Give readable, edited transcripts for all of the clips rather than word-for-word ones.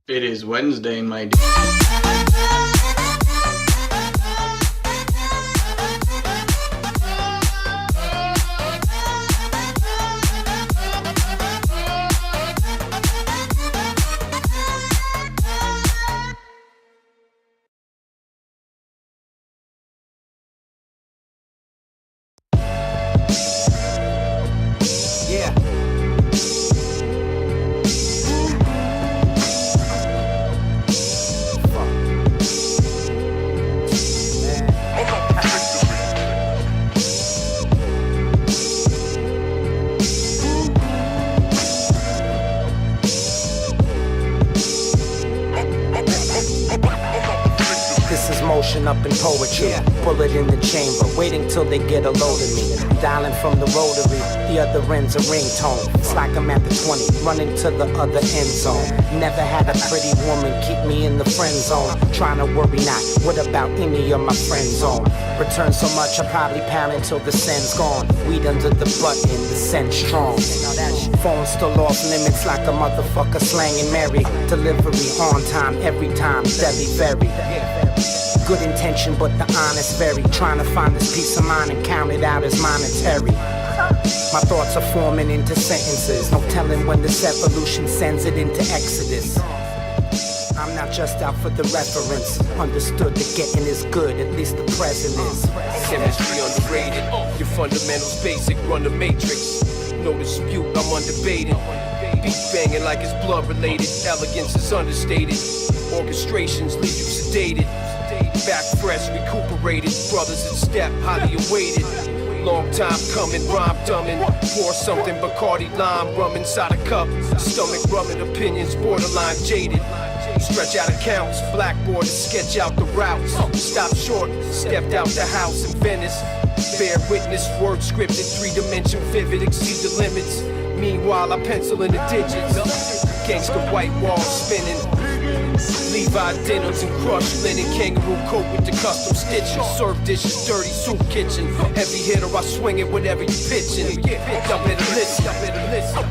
It is Wednesday, my dear. Up in poetry, bullet in the chamber, waiting till they get a load of me. Dialing from the rotary, the other end's a ringtone. It's like I'm at the 20, running to the other end zone. Never had a pretty woman keep me in the friend zone. Trying to worry not, what about any of my friends on? Return so much, I probably pound until the send's gone. Weed under the button, the scent strong. Phone still off limits like a motherfucker slanging Mary. Delivery on time, every time, very. Good intention, but the honest very. Trying to find this peace of mind and count it out as monetary. My thoughts are forming into sentences. No telling when this evolution sends it into exodus. I'm not just out for the reference. Understood that getting is good, at least the present is. Chemistry underrated. Your fundamentals basic, run the matrix. No dispute, I'm undebated. Beat banging like it's blood related. Elegance is understated. Orchestrations leave you sedated. Back fresh, recuperated, brothers in step, highly awaited. Long time coming, rhyme dumbing. Pour something Bacardi lime, rum inside a cup. Stomach rubbing, opinions borderline jaded. Stretch out accounts, blackboard to sketch out the routes. Stop short, stepped out the house in Venice. Bear witness, word scripted, 3-dimension vivid, exceed the limits. Meanwhile, I pencil in the digits. Gangsta white walls spinning. Levi denims and crushed linen, kangaroo coat with the custom stitches. Serve dishes, dirty soup kitchen. Heavy hitter, I swing it whenever you pitching. Y'all better listen, y'all better listen.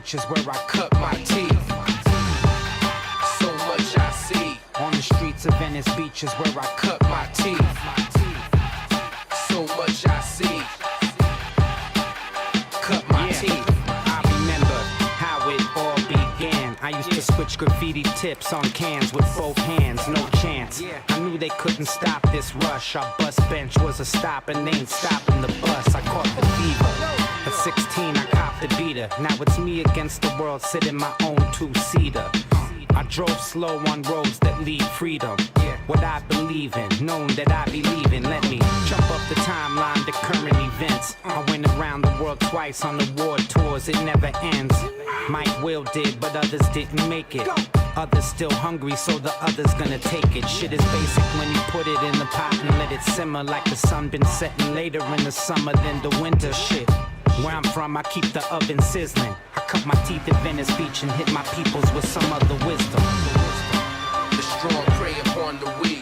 Is where I cut my teeth. So much I see. On the streets of Venice Beach is where I cut my teeth. So much I see. Cut my teeth. I remember how it all began. I used to switch graffiti tips on cans with both hands, no chance. I knew they couldn't stop this rush. Our bus bench was a stop and they ain't stopping the bus. I caught the fever. At 16, I copped the beater. Now it's me against the world, sitting my own two-seater. I drove slow on roads that lead freedom. What I believe in, known that I believe in. Let me jump up the timeline to current events. I went around the world twice on the war tours, it never ends. Mike Will did, but others didn't make it. Others still hungry, so the other's gonna take it. Shit is basic when you put it in the pot and let it simmer. Like the sun been setting later in the summer than the winter shit. Where I'm from, I keep the oven sizzling. I cut my teeth at Venice Beach and hit my peoples with some other wisdom. The strong prey upon the weak.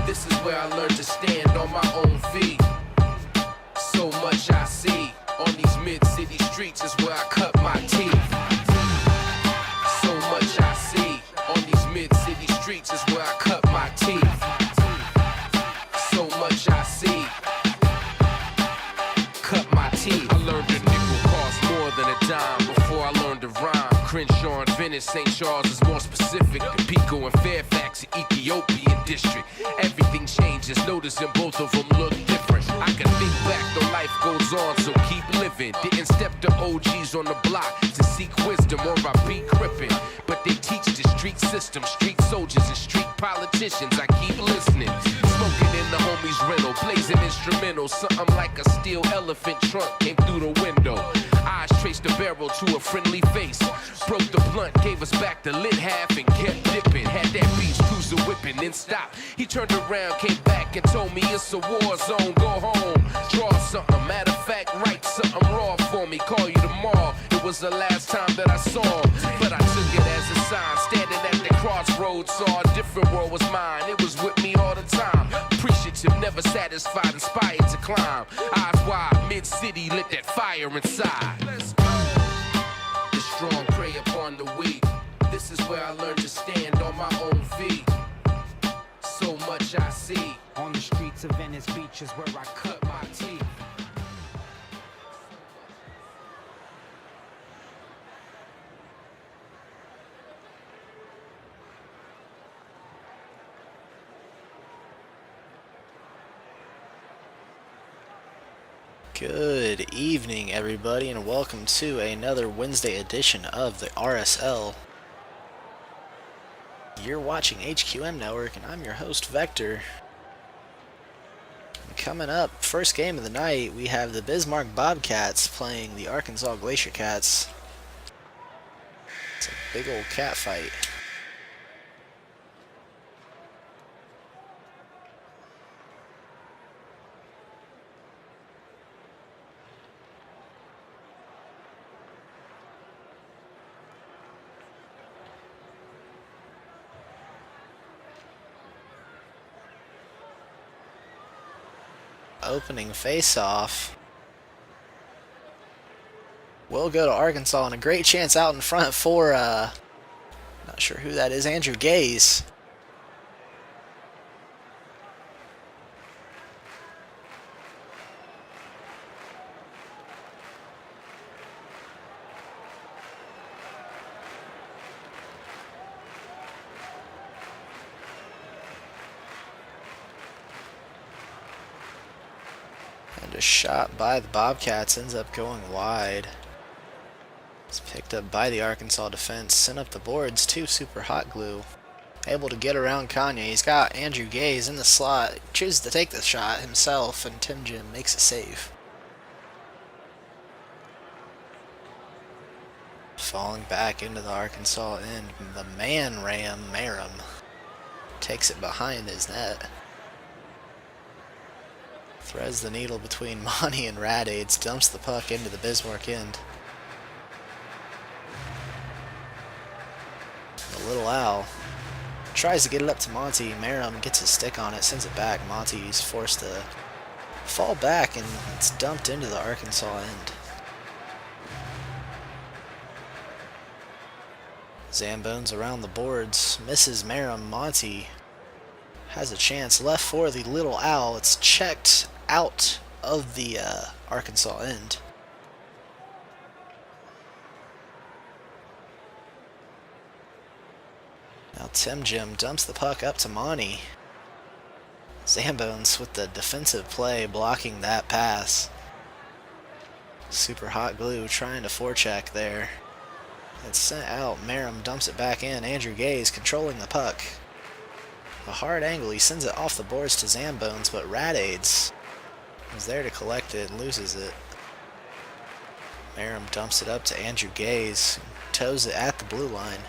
This is where I learned to stand on my own feet. So much I see. On these mid-city streets is where I cut my teeth. So much I see. On these mid-city streets is where I cut my teeth. So much I see. Cut my teeth. I learned a nickel cost more than a dime before I learned to rhyme. Crenshaw and Venice, St. Charles is more specific. Pico and Fairfax, Ethiopian district. Everything changes, noticing both of them look different. I can think back, though life goes on, so keep living. block to seek wisdom, or I be crippin'. But they teach the street system, street soldiers and street politicians. I keep listening, smoking in the homies' rental, blazing instrumentals, something like a steel elephant trunk came through the window. Eyes traced the barrel to a friendly face, broke the blunt, gave us back the lit half and kept dipping. Had that beach cruiser whipping, then stopped. He turned around, came back and told me it's a war zone, go home, draw something. Matter of fact, write something raw for me, call you tomorrow. It was the last time that I saw him, but I took it as a sign. Standing at the crossroads, saw a different world was mine. It was with me all the time. Appreciative, never satisfied, inspired to climb. Eyes wide, mid-city, lit that fire inside. Let's go. The strong prey upon the weak. This is where I learned to stand on my own feet. So much I see. On the streets of Venice Beach is where I cut my teeth. Good evening, everybody, and welcome to another Wednesday edition of the RSL. You're watching HQM Network, and I'm your host, Vector. And coming up, first game of the night, we have the Bismarck Bobcats playing the Arkansas Glacier Cats. It's a big old cat fight. Opening face-off will go to Arkansas, and a great chance out in front for not sure who that is, Andrew Gaze. And a shot by the Bobcats ends up going wide. It's picked up by the Arkansas defense, sent up the boards to Super Hot Glue. Able to get around Kanye. He's got Andrew Gaze in the slot. Chooses to take the shot himself, and Tim Jim makes a save. Falling back into the Arkansas end, the man Ram Marum takes it behind his net. Threads the needle between Monty and Radades, dumps the puck into the Bismarck end. The Little Owl tries to get it up to Monty. Marum gets his stick on it, sends it back. Monty's forced to fall back, and it's dumped into the Arkansas end. Zambones around the boards, misses Marum. Monty has a chance left for the Little Owl. It's checked out of the Arkansas end. Now Tim Jim dumps the puck up to Monty. Zambones with the defensive play blocking that pass. Super Hot Glue trying to forecheck there. It's sent out. Marum dumps it back in. Andrew Gaze controlling the puck. A hard angle, he sends it off the boards to Zambones, but Radades is there to collect it and loses it. Marum dumps it up to Andrew Gaze, toes it at the blue line.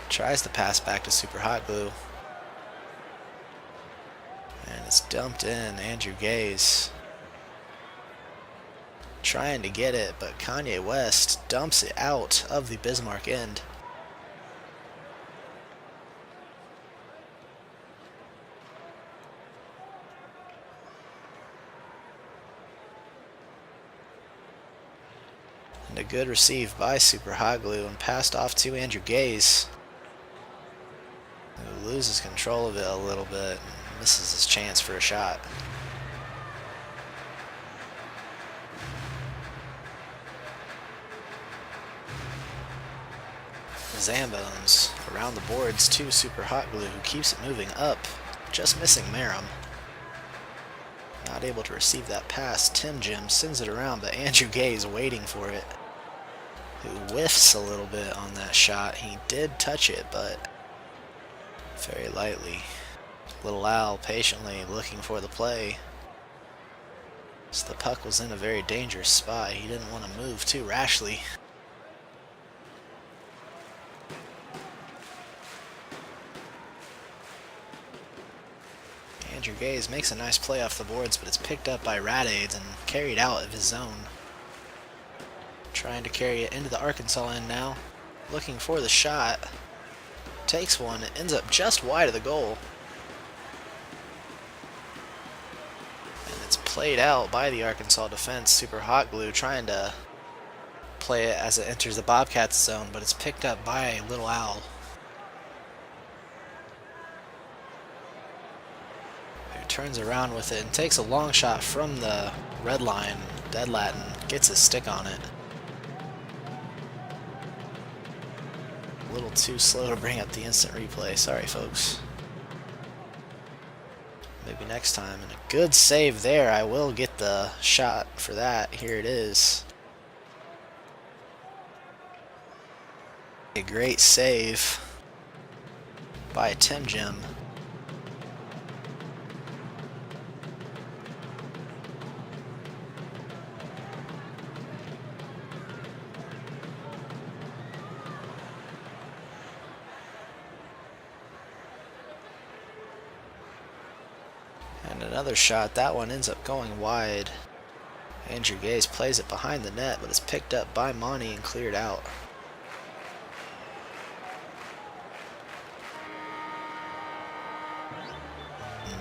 Tries to pass back to Super Hot Glue. And it's dumped in. Andrew Gaze trying to get it, but Kanye West dumps it out of the Bismarck end. And a good receive by Super Hot Glue and passed off to Andrew Gaze, who loses control of it a little bit and misses his chance for a shot. Zambones around the boards to Super Hot Glue, who keeps it moving up, just missing Marum. Not able to receive that pass. Tim Jim sends it around, but Andrew Gay is waiting for it. Who whiffs a little bit on that shot. He did touch it, but very lightly. Little Al patiently looking for the play. So the puck was in a very dangerous spot. He didn't want to move too rashly. Andrew Gaze makes a nice play off the boards, but it's picked up by Radades and carried out of his zone. Trying to carry it into the Arkansas end now. Looking for the shot. Takes one. It ends up just wide of the goal. And it's played out by the Arkansas defense. Super Hot Glue trying to play it as it enters the Bobcats zone, but it's picked up by Little Al. Turns around with it and takes a long shot from the red line. Dead Latin gets his stick on it. A little too slow to bring up the instant replay. Sorry, folks. Maybe next time. And a good save there. I will get the shot for that. Here it is. A great save by Tim Jim. And another shot, that one ends up going wide. Andrew Gaze plays it behind the net, but it's picked up by Monty and cleared out.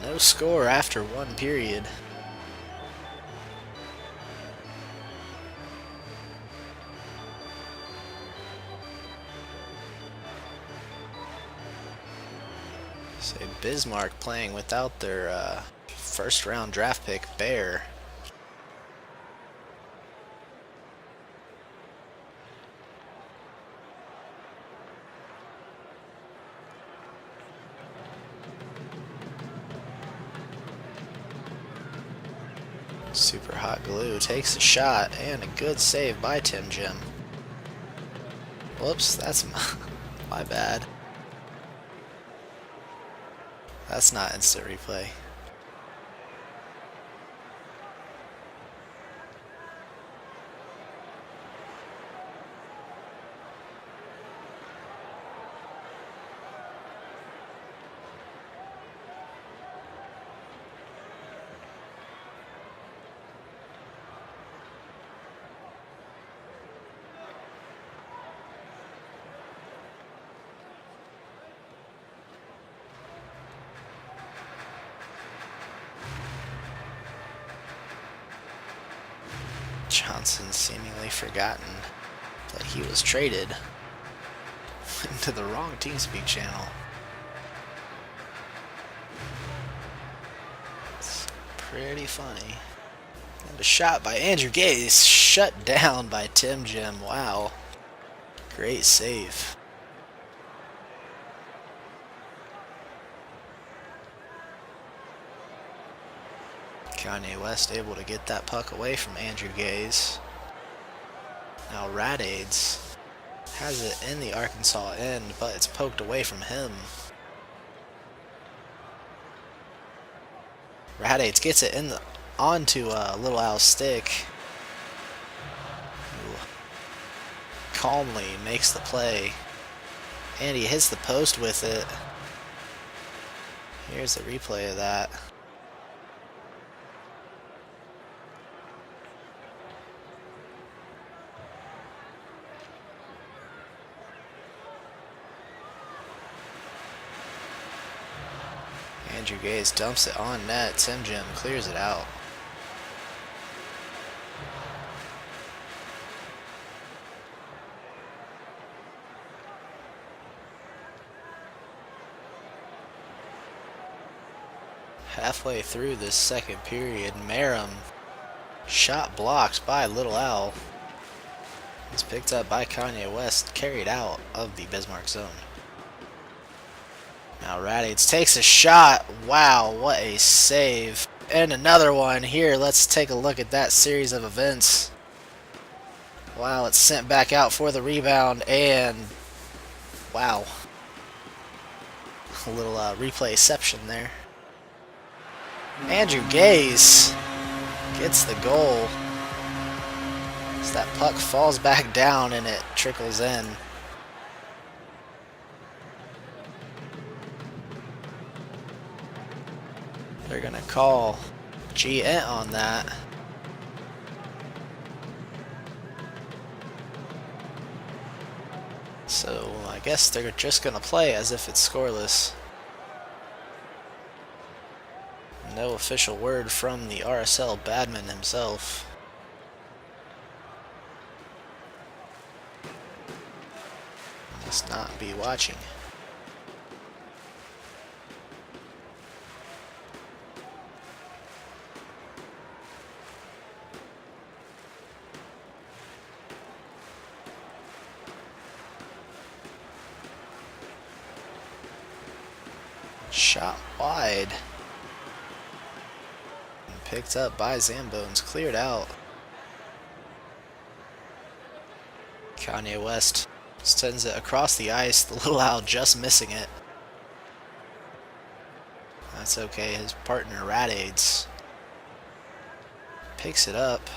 No score after one period. So Bismarck playing without their first round draft pick, Bear. Super Hot Glue takes a shot and a good save by Tim Jim. Whoops, that's my bad. That's not instant replay. Johnson seemingly forgotten that he was traded into the wrong TeamSpeak channel. It's pretty funny. And a shot by Andrew Gaze, shut down by Tim Jim. Wow. Great save. Kanye West able to get that puck away from Andrew Gaze. Now Radades has it in the Arkansas end, but it's poked away from him. Radades gets it onto Little Al's stick. Who calmly makes the play. And he hits the post with it. Here's the replay of that. Andrew Gaze dumps it on net. Tim Jim clears it out. Halfway through this second period, Merrim shot blocked by Little Al. It's picked up by Kanye West, carried out of the Bismarck zone. Now Radades takes a shot. Wow, what a save. and another one. Here, let's take a look at that series of events. Wow, it's sent back out for the rebound, and wow. A little replayception there. Andrew Gaze gets the goal. As that puck falls back down and it trickles in. They're going to call G-Ent on that. So I guess they're just going to play as if it's scoreless. No official word from the RSL Badman himself. Must not be watching. Shot wide. And picked up by Zambones. Cleared out. Kanye West sends it across the ice. The little owl just missing it. That's okay. His partner Radades picks it up.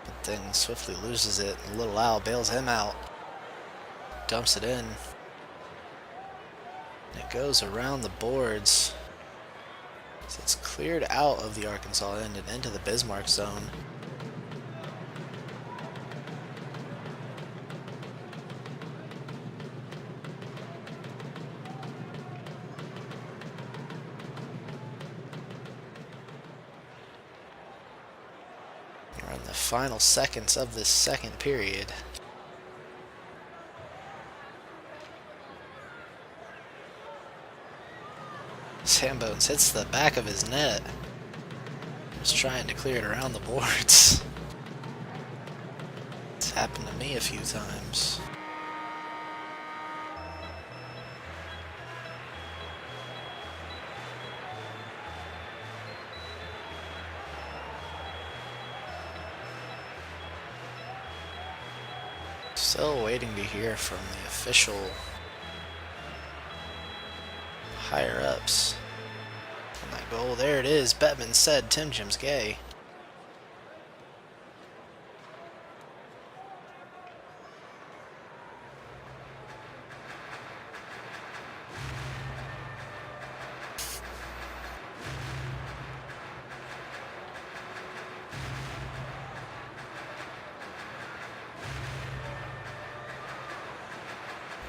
But then swiftly loses it. The little owl bails him out. Dumps it in. And it goes around the boards. So it's cleared out of the Arkansas end and into the Bismarck zone. We're in the final seconds of this second period. Zambones hits the back of his net. Just trying to clear it around the boards. It's happened to me a few times. Still waiting to hear from the official higher-ups on that goal. There it is. Bettman said Tim Jim's gay.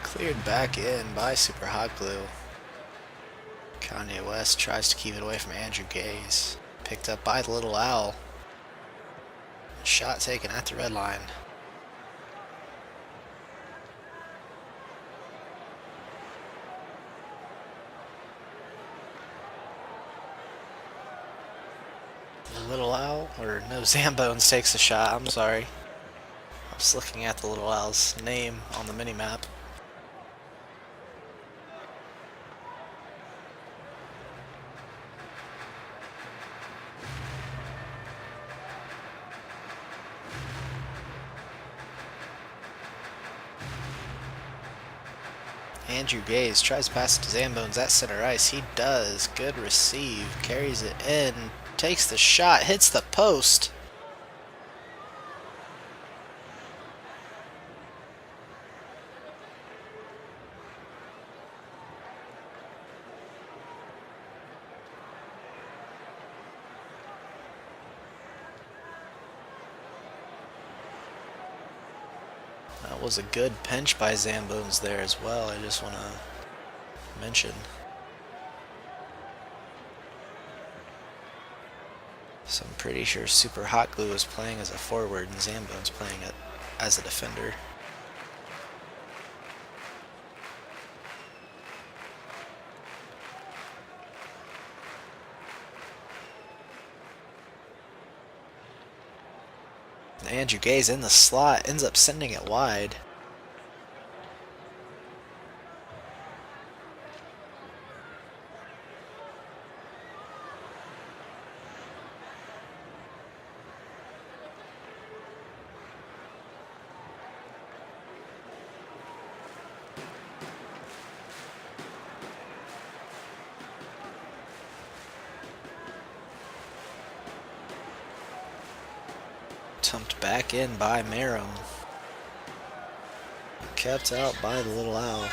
Cleared back in by Super Hot Glue. Kanye West tries to keep it away from Andrew Gaze. Picked up by the little owl. Shot taken at the red line. The little owl, or no, Zambones takes the shot. I'm sorry. I was looking at the little owl's name on the mini-map. Andrew Gaze tries to pass it to Zambones at center ice. He does. Good receive. Carries it in. Takes the shot. Hits the post. That was a good pinch by Zambones there as well, I just want to mention. So I'm pretty sure Super Hot Glue is playing as a forward and Zambones playing it as a defender. Andrew Gaze in the slot ends up sending it wide. Pumped back in by Merrim. Kept out by the Little Owl.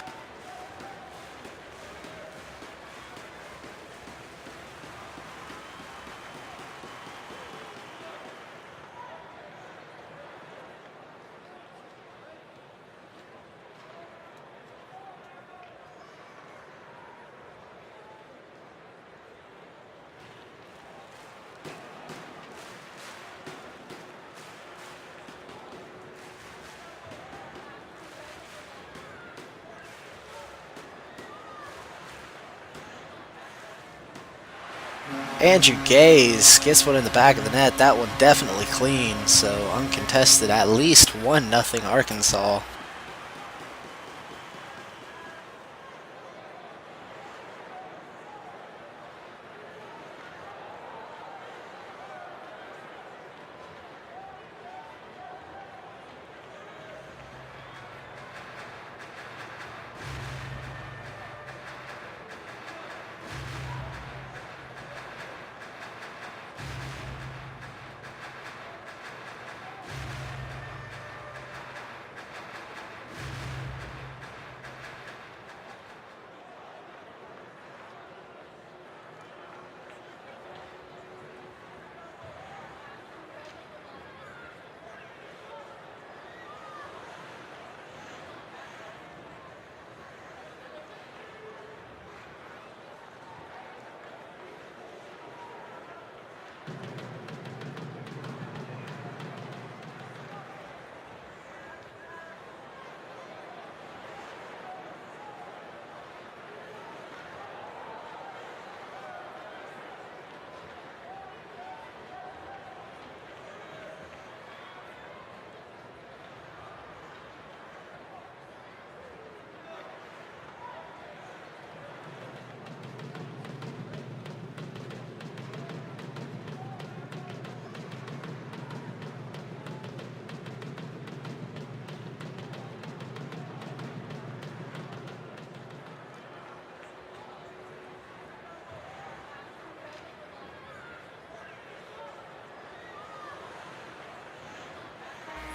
Andrew Gaze gets one in the back of the net. That one definitely clean, so uncontested, at least 1-0 Arkansas.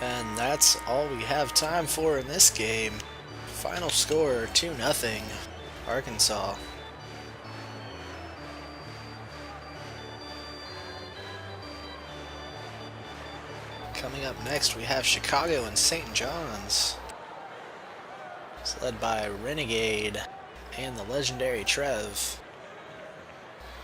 And that's all we have time for in this game. Final score 2-0 Arkansas. Coming up next, we have Chicago and St. John's. It's led by Renegade and the legendary Trev.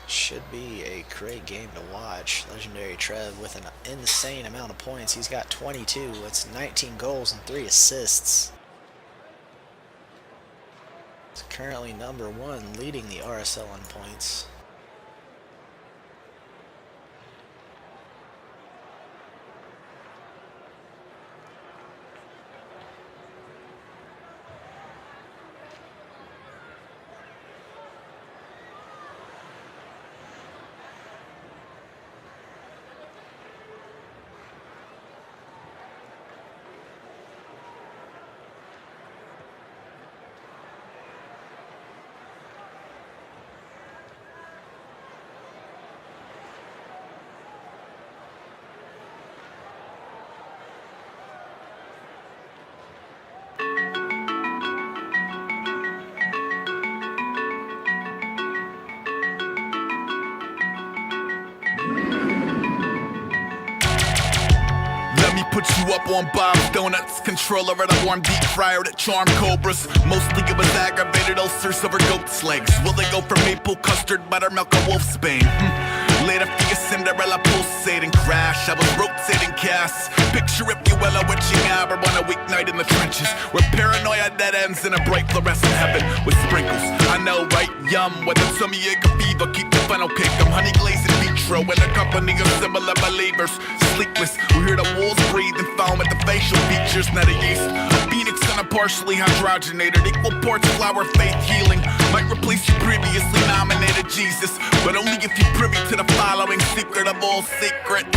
Should be a great game to watch. Legendary Trev with an insane amount of points. He's got 22. It's 19 goals and 3 assists. He's currently #1, leading the RSL in points. Put you up on Bob's Donuts, controller at a warm deep fryer that charm cobras. Mostly it was aggravated ulcers over goat's legs. Will they go for maple custard, buttermilk, or wolf's bane? Later for your Cinderella pulsating crash. I was rotating casts. Picture if you will a witching hour on a weeknight in the trenches, where paranoia dead ends in a bright fluorescent heaven with sprinkles. I know, right? Yum. Whether some of you fever, keep the funnel cake. I'm honey glazed in vitro in a company of similar believers. Sleepless, we hear the wolves breathe and foam at the facial features, not a yeast. A phoenix and a partially hydrogenated, equal parts flower, faith healing. Might replace your previously nominated Jesus, but only if you're privy to the following secret of all secrets.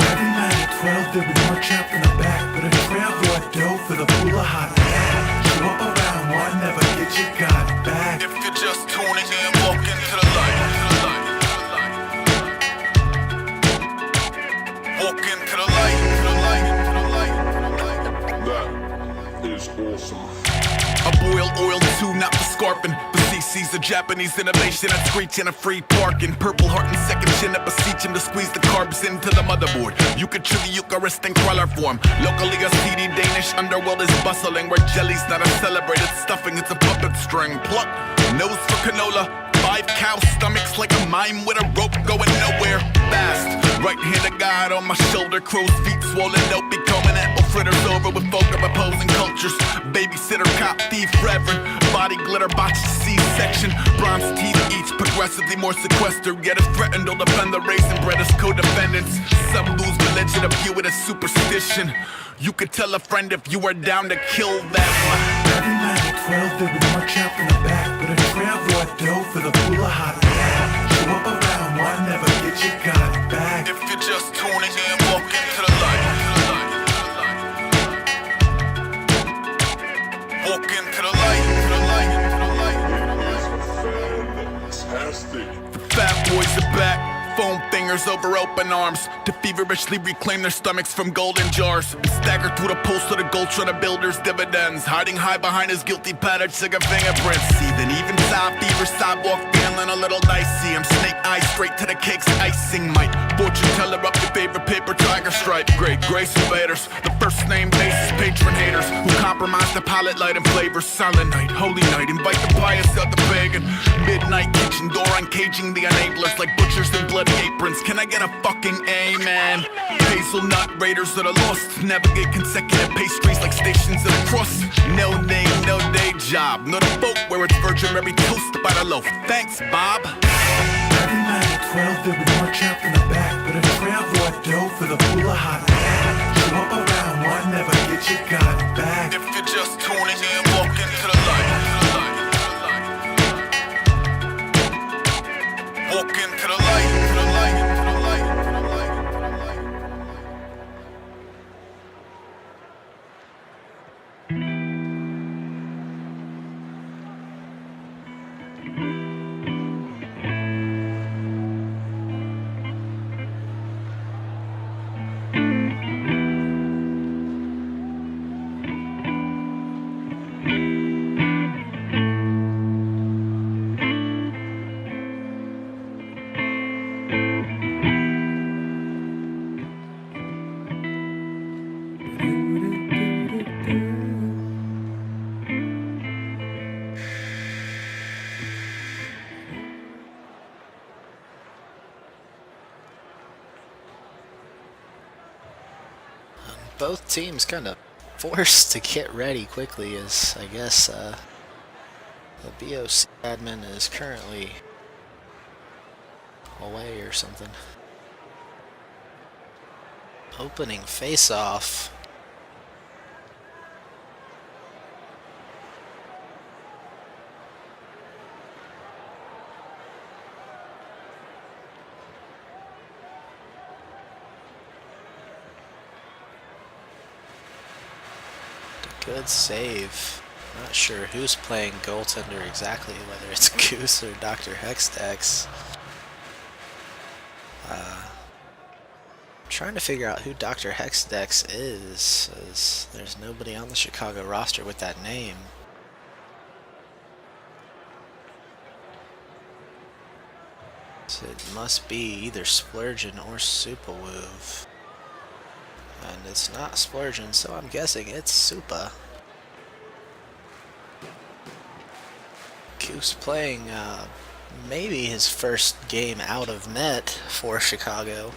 Every night at 12 there was more trap in the back, but a trail for a dough for the pool of hot air. Show up around one, never get your god back. If you're just tuning in, walk into the light. Walk into the light. 2, not for scarfing. But CC's a Japanese innovation at screech and a free parking. Purple heart and second chin, I beseech him to squeeze the carbs into the motherboard. You could chew the Eucharist in crawler form. Locally a seedy Danish underworld is bustling, where jelly's not a celebrated stuffing, it's a puppet string. Pluck, nose for canola. 5 cow stomachs like a mime with a rope going nowhere fast. Right hand of God on my shoulder, crow's feet swollen, don't be combing apple fritters over with folk of opposing cultures. Babysitter, cop, thief, reverend, body glitter, botched C-section. Bronze teeth, each progressively more sequestered, yet is threatened, will defend the race and bred as co-defendants. Some lose religion, a view it as superstition. You could tell a friend if you were down to kill that one. Every night at 12 they would march out from the back, but a trail raw dough for the pool of hot air. Show up around 1, never get your God back. If you're just tuning in, walk into the light. Walk into the light. The fat boys are back. Foam fingers over open arms to feverishly reclaim their stomachs from golden jars. Stagger through the pulse of the gold trying to builder's dividends, hiding high behind his guilty patterned cigar fingerprints. Seething even side fever, sidewalk feeling a little dicey. I'm snake eyes straight to the cake's icing. Might fortune teller up your favorite paper tiger stripe. Great grace invaders, the first name basis patron haters who compromise the palate light and flavors. Silent night, holy night, invite the pious out the pagan. Midnight kitchen door uncaging the enablers like butchers in bloody aprons. Can I get a fucking amen? Hazelnut raiders that are lost navigate consecutive pastries like stations of the cross. No name, no day job, not a boat where it's Virgin Mary toast by the loaf. Thanks, Bob. Every night at 12 they would march out from the back, but a trail raw dough for the pool of hot air. Show up around 1, never get your God back. If you're just tuning in, walk into the light. Walk into the light. Both teams kind of forced to get ready quickly, as I guess the BOC admin is currently away or something. Opening face-off. Good save. Not sure who's playing goaltender exactly, whether it's Goose or Dr. Hexdex. Trying to figure out who Dr. Hexdex is, as there's nobody on the Chicago roster with that name. So it must be either Splurgeon or Supawoo. And it's not Splurgeon, so I'm guessing it's Supa. Goose playing maybe his first game out of net for Chicago.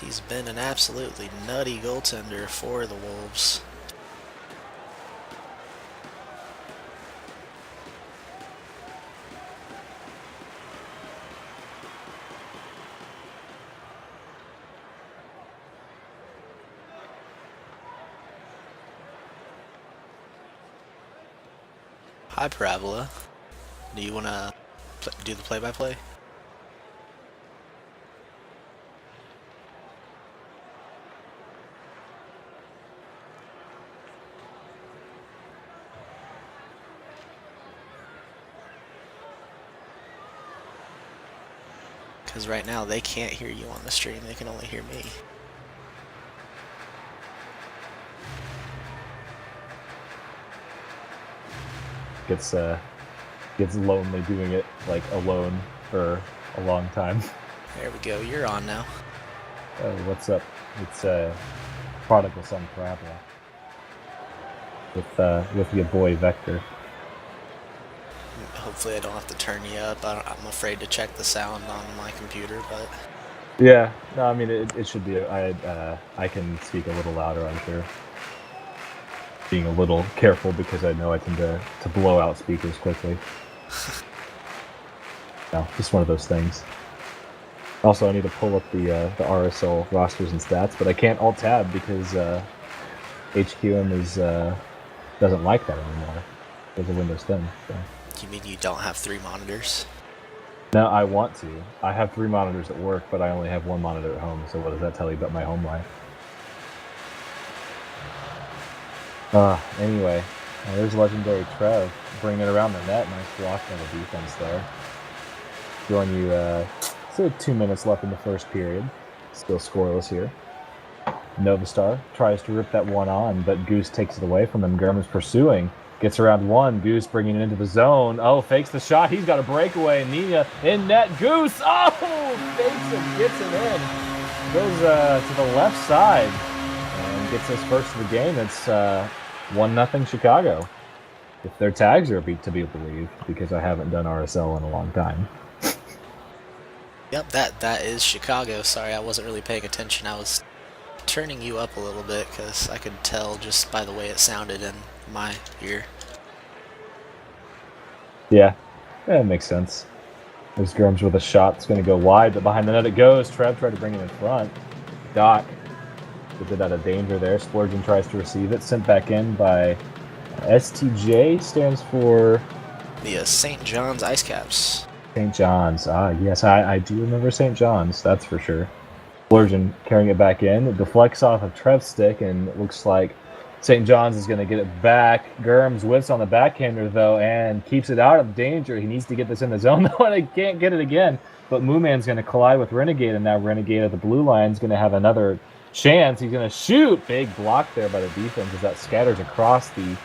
He's been an absolutely nutty goaltender for the Wolves. Hi, Parabola. Do you want to do the play-by-play? Because right now they can't hear you on the stream, they can only hear me. gets lonely doing it like alone for a long time. There we go. You're on now. Oh, what's up? It's Prodigal Son Parabola with your boy Vector. Hopefully I don't have to turn you up. I'm afraid to check the sound on my computer, but... Yeah, no, I mean, it should be, I can speak a little louder, I'm sure. Being a little careful because I know I tend to blow out speakers quickly. No, just one of those things. Also, I need to pull up the RSL rosters and stats, but I can't Alt-Tab because HQM doesn't like that anymore. There's a Windows 10. So. You mean you don't have 3 monitors? No, I want to. I have 3 monitors at work, but I only have 1 monitor at home, so what does that tell you about my home life? Anyway, there's legendary Trev bringing it around the net. Nice blocking of the defense there. Showing you, so 2 minutes left in the first period. Still scoreless here. Novastar tries to rip that one on, but Goose takes it away from him. Gurman's pursuing. Gets around one. Goose bringing it into the zone. Oh, fakes the shot. He's got a breakaway. Nina in net. Goose. Oh, fakes it. Gets it in. Goes to the left side and gets his first of the game. It's 1-0 Chicago. If their tags are to be believed, because I haven't done RSL in a long time. Yep, that is Chicago. Sorry, I wasn't really paying attention. I was turning you up a little bit because I could tell just by the way it sounded in my ear. Yeah, that makes sense. There's Grums with a shot. It's going to go wide, but behind the net it goes. Trev tried to bring it in front. Doc gets it out of danger there. Splurgeon tries to receive it. Sent back in by STJ. Stands for... the St. John's Ice Caps. St. John's. Yes, I do remember St. John's. That's for sure. Splurgeon carrying it back in. It deflects off of Trev's stick, and it looks like St. John's is going to get it back. Gurms whips on the backhander, though, and keeps it out of danger. He needs to get this in the zone, though, and he can't get it again. But Mooman's going to collide with Renegade, and now Renegade at the blue line is going to have another chance. He's going to shoot. Big block there by the defense as that scatters across the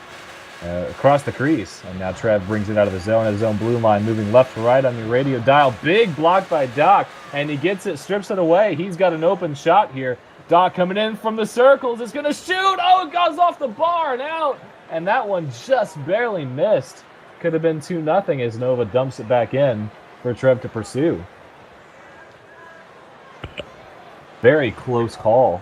crease. And now Trev brings it out of the zone at his own blue line, moving left to right on your radio dial. Big block by Doc, and he gets it, strips it away. He's got an open shot here. Doc coming in from the circles is going to shoot. Oh, it goes off the bar and out. And that one just barely missed. Could have been 2-0 as Nova dumps it back in for Trev to pursue. Very close call.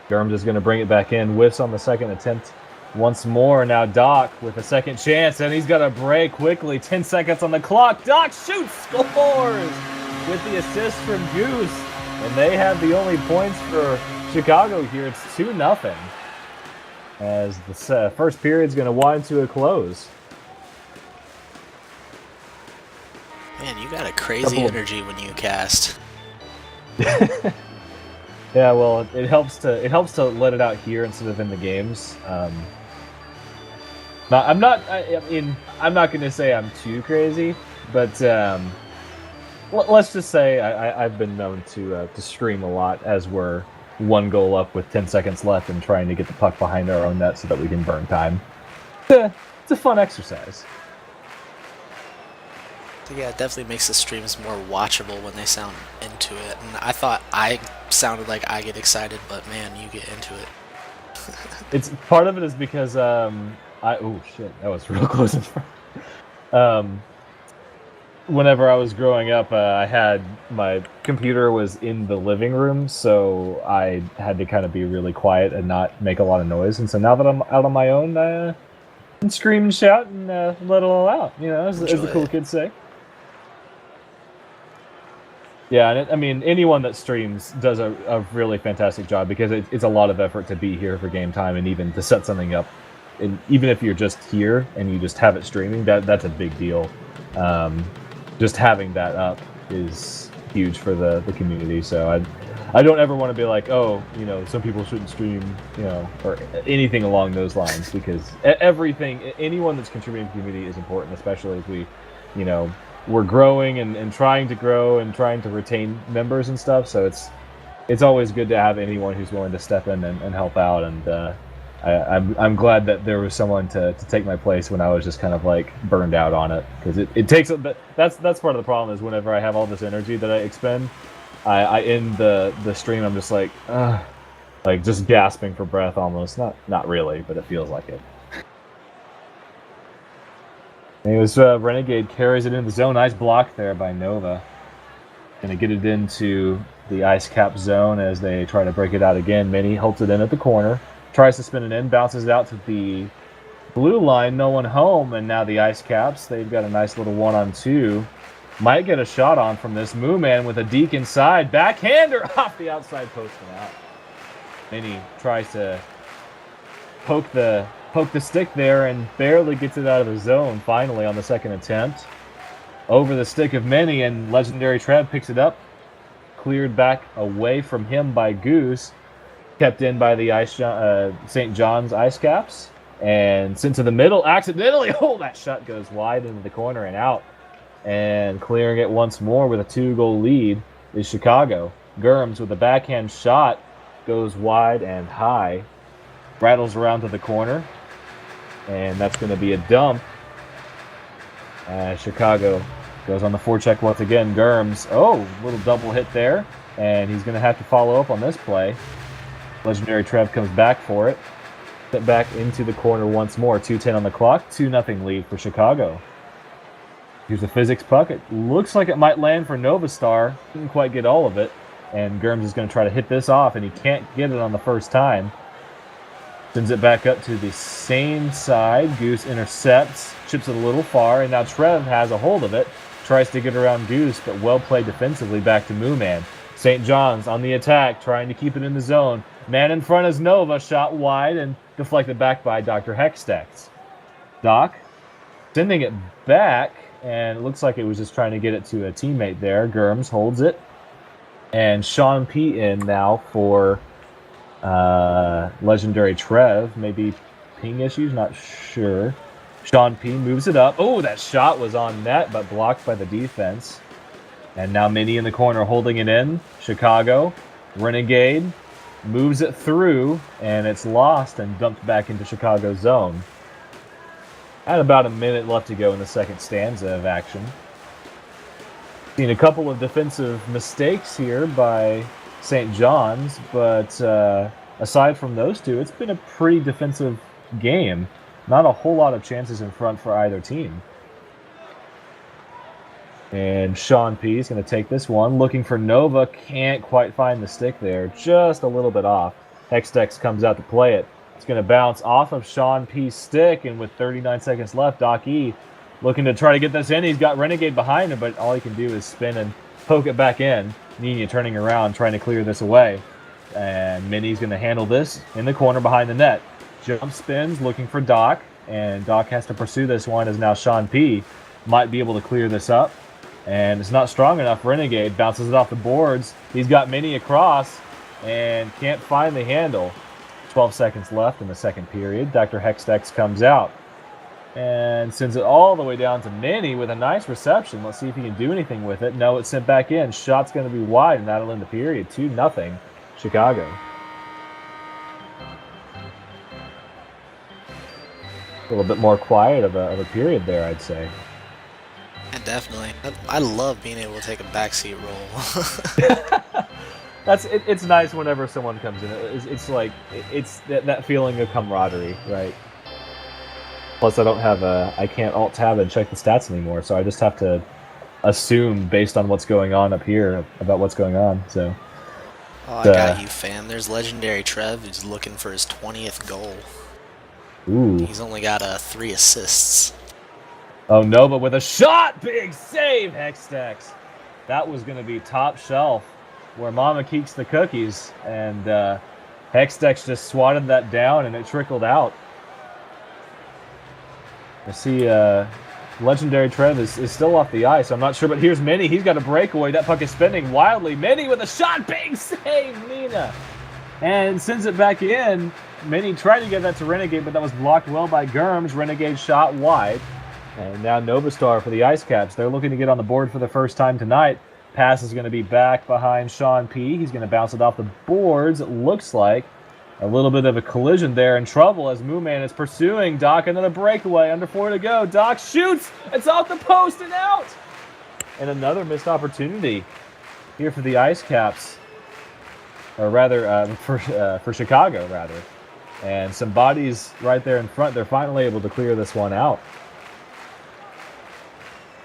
Gurms is going to bring it back in. Whiffs on the second attempt once more. Now Doc with a second chance, and he's got to break quickly. 10 seconds on the clock. Doc shoots, scores with the assist from Goose. And they have the only points for Chicago here. It's 2-0 as the first period's going to wind to a close. Man, you got a crazy energy when you cast. Yeah, well, it helps to let it out here instead of in the games. I'm not going to say I'm too crazy, but let's just say I've been known to scream a lot as we're 1 goal up with 10 seconds left and trying to get the puck behind our own net so that we can burn time. It's a fun exercise. Yeah, it definitely makes the streams more watchable when they sound into it. And I thought I sounded like I get excited, but man, you get into it. It's part of it is because oh shit, that was real close in front. Whenever I was growing up, I had my computer was in the living room, so I had to kind of be really quiet and not make a lot of noise. And so now that I'm out on my own, I can scream and shout and let it all out. You know, as the cool kids say. Yeah, and I mean, anyone that streams does a really fantastic job because it's a lot of effort to be here for game time and even to set something up. And even if you're just here and you just have it streaming, that's a big deal. Just having that up is huge for the community. So I don't ever want to be like, oh, you know, some people shouldn't stream, you know, or anything along those lines, because anyone that's contributing to the community is important, especially as we, you know, we're growing and trying to grow and trying to retain members and stuff. So it's always good to have anyone who's willing to step in and help out. And I'm glad that there was someone to take my place when I was just kind of like burned out on it, because it takes that's part of the problem is whenever I have all this energy that I expend, I end the stream, I'm just like just gasping for breath almost. Not really, but it feels like it. Anyways, Renegade carries it in the zone. Nice block there by Nova. Gonna get it into the ice cap zone as they try to break it out again. Mini holds it in at the corner. Tries to spin it in, bounces it out to the blue line, no one home, and now the Ice Caps, they've got a nice little 1-on-2. Might get a shot on from this Moo Man with a deke inside. Backhander off the outside post and out. Mini tries to poke the stick there and barely gets it out of the zone finally on the second attempt. Over the stick of Mini, and Legendary Trev picks it up. Cleared back away from him by Goose. Kept in by the St. John's Ice Caps, and sent to the middle accidentally. Oh, that shot goes wide into the corner and out. And clearing it once more with a 2-goal lead is Chicago. Germs with a backhand shot goes wide and high, rattles around to the corner, and that's going to be a dump. Chicago goes on the forecheck once again. Germs, little double hit there, and he's going to have to follow up on this play. Legendary Trev comes back for it. Sent back into the corner once more. 2:10 on the clock. 2-0 lead for Chicago. Here's the physics puck. It looks like it might land for Nova Star. Didn't quite get all of it. And Germs is going to try to hit this off, and he can't get it on the first time. Sends it back up to the same side. Goose intercepts. Chips it a little far, and now Trev has a hold of it. Tries to get around Goose, but well played defensively back to Moo Man. St. John's on the attack, trying to keep it in the zone. Man in front is Nova, shot wide and deflected back by Dr. Hextex. Doc sending it back, and it looks like it was just trying to get it to a teammate there. Germs holds it. And Sean P. in now for Legendary Trev. Maybe ping issues, not sure. Sean P. moves it up. Oh, that shot was on net, but blocked by the defense. And now Mini in the corner holding it in. Chicago. Renegade moves it through, and it's lost and dumped back into Chicago's zone. At about a minute left to go in the second stanza of action. Seen a couple of defensive mistakes here by St. John's, but aside from those two, it's been a pretty defensive game. Not a whole lot of chances in front for either team. And Sean P. is going to take this one. Looking for Nova. Can't quite find the stick there. Just a little bit off. Hextex comes out to play it. It's going to bounce off of Sean P.'s stick. And with 39 seconds left, Doc E. looking to try to get this in. He's got Renegade behind him, but all he can do is spin and poke it back in. Nina turning around, trying to clear this away. And Mini's going to handle this in the corner behind the net. Jump spins, looking for Doc. And Doc has to pursue this one as now Sean P. might be able to clear this up. And it's not strong enough. Renegade bounces it off the boards. He's got Mini across and can't find the handle. 12 seconds left in the second period. Dr. Hextex comes out and sends it all the way down to Mini with a nice reception. Let's see if he can do anything with it. No, it's sent back in. Shot's going to be wide, and that'll end the period. 2-0 Chicago. A little bit more quiet of a period there, I'd say. Yeah, definitely. I love being able to take a backseat role. It's nice whenever someone comes in. It's like it's that feeling of camaraderie, right? Plus, I can't alt tab and check the stats anymore, so I just have to assume based on what's going on up here about what's going on. So. Oh, I got you, fam. There's Legendary Trev who's looking for his 20th goal. Ooh. He's only got 3 assists. Oh, Nova with a shot! Big save, Hextex. That was going to be top shelf where Mama keeps the cookies. And Hextex just swatted that down and it trickled out. I see Legendary Trev is still off the ice. I'm not sure, but here's Mini. He's got a breakaway. That puck is spinning wildly. Mini with a shot. Big save, Nina. And sends it back in. Mini tried to get that to Renegade, but that was blocked well by Germs. Renegade shot wide. And now Nova Star for the Ice Caps. They're looking to get on the board for the first time tonight. Pass is going to be back behind Sean P. He's going to bounce it off the boards, it looks like, A little bit of a collision there, in trouble as Mooman is pursuing Doc. Another breakaway, under 4 to go. Doc shoots, it's off the post and out. And another missed opportunity here for the Ice Caps, or rather for Chicago, rather. And some bodies right there in front. They're finally able to clear this one out.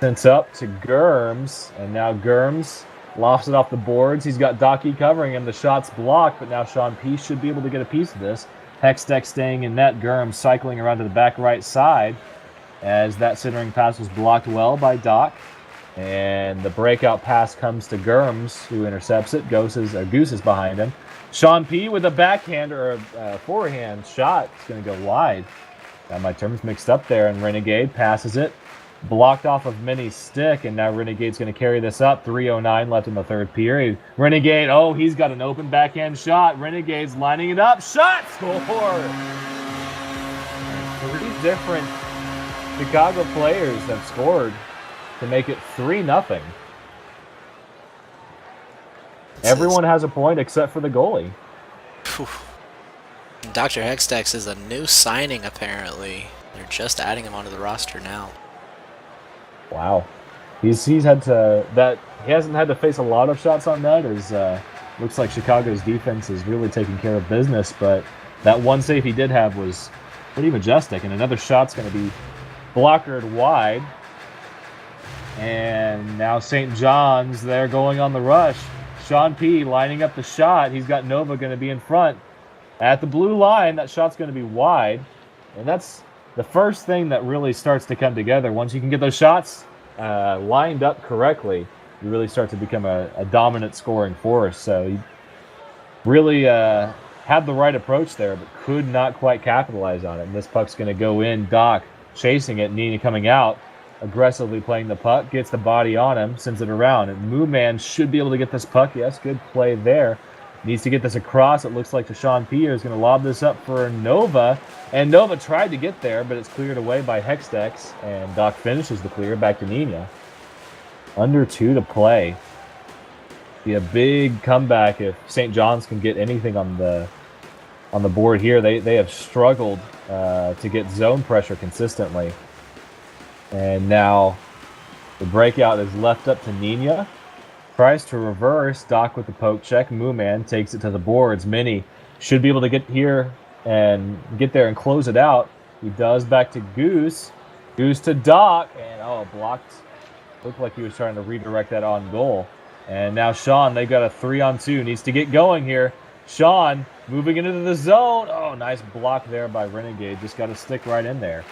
Sent up to Germs, and now Germs lofts it off the boards. He's got Docky covering him. The shot's blocked, but now Sean P should be able to get a piece of this. Hextech staying in net. Germs cycling around to the back right side as that centering pass was blocked well by Doc. And the breakout pass comes to Germs, who intercepts it. Goose is behind him. Sean P with a backhand or a forehand shot. It's going to go wide. Got my terms mixed up there, and Renegade passes it. Blocked off of Minnie's stick, and now Renegade's going to carry this up. 3:09 left in the third period. Renegade, he's got an open backhand shot. Renegade's lining it up. Shot! Score! 3 different Chicago players have scored to make it 3-0. Everyone has a point except for the goalie. Dr. Hextex is a new signing, apparently. They're just adding him onto the roster now. Wow, he hasn't had to face a lot of shots on net. As looks like Chicago's defense is really taking care of business. But that one save he did have was pretty majestic, and another shot's going to be blockered wide. And now St. John's, they're going on the rush. Sean P lining up the shot. He's got Nova going to be in front at the blue line. That shot's going to be wide, and that's the first thing that really starts to come together. Once you can get those shots lined up correctly, you really start to become a dominant scoring force. So he really had the right approach there, but could not quite capitalize on it. And this puck's going to go in. Doc chasing it. Nina coming out, aggressively playing the puck, gets the body on him, sends it around. And Mooman should be able to get this puck. Yes, good play there. Needs to get this across. It looks like Deshaun P is going to lob this up for Nova. And Nova tried to get there, but it's cleared away by Hextex. And Doc finishes the clear back to Nina. Under 2 to play. Be a big comeback if St. John's can get anything on the board here. They have struggled to get zone pressure consistently. And now the breakout is left up to Nina. Tries to reverse. Doc with the poke check. Mooman takes it to the boards. Minnie should be able to get here and get there and close it out. He does back to Goose. Goose to Doc. And, blocked. Looked like he was trying to redirect that on goal. And now Sean, they've got a 3-on-2. Needs to get going here. Sean moving into the zone. Oh, nice block there by Renegade. Just got to stick right in there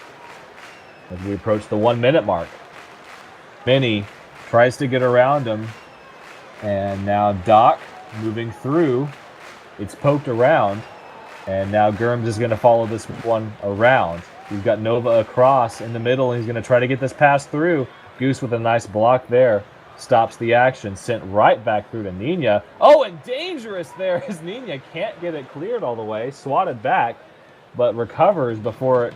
as we approach the 1-minute mark. Minnie tries to get around him. And now Doc moving through. It's poked around. And now Germs is going to follow this one around. He's got Nova across in the middle. And he's going to try to get this pass through. Goose with a nice block there. Stops the action. Sent right back through to Nina. Oh, and dangerous there as Nina can't get it cleared all the way. Swatted back. But recovers before it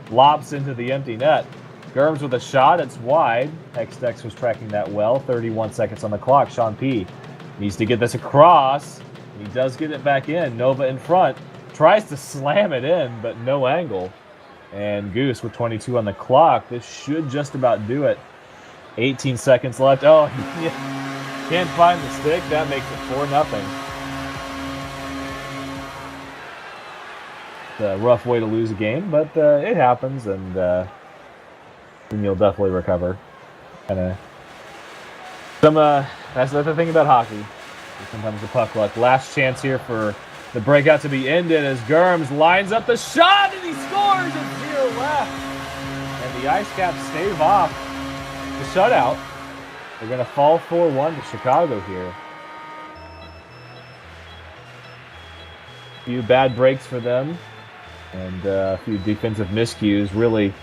lobs into the empty net. Germs with a shot, it's wide. Hextex was tracking that well. 31 seconds on the clock. Sean P needs to get this across. He does get it back in. Nova in front. Tries to slam it in, but no angle. And Goose with 22 on the clock. This should just about do it. 18 seconds left. Oh, can't find the stick. That makes it 4-0. It's a rough way to lose a game, but it happens, and you'll definitely recover. That's the other thing about hockey. Sometimes the puck luck. Last chance here for the breakout to be ended as Germs lines up the shot and he scores at 0 left. And the Ice Caps stave off the shutout. They're going to fall 4-1 to Chicago here. A few bad breaks for them and a few defensive miscues really